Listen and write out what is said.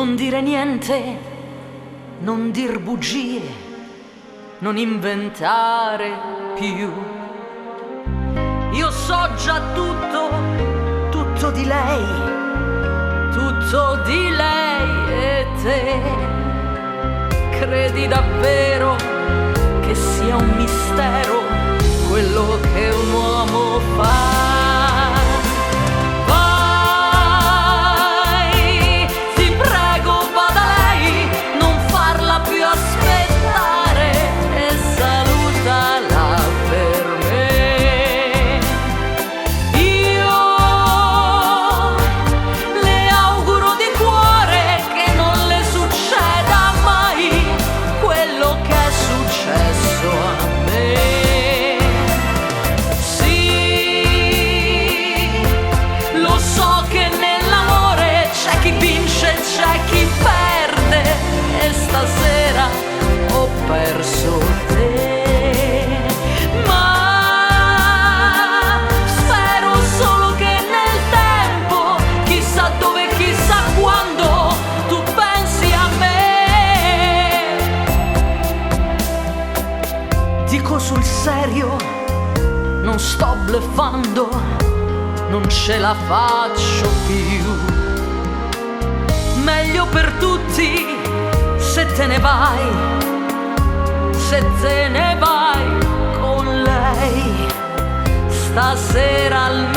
Non dire niente, non dir bugie, non inventare più. Io so già tutto, tutto di lei, tutto di lei e te. Credi davvero che sia un mistero quello che un uomo fa? Stasera ho perso te, ma spero solo che nel tempo, chissà dove, chissà quando, tu pensi a me. Dico sul serio, non sto bluffando, non ce la faccio più. Meglio per tutti se te ne vai, se te ne vai con lei, stasera al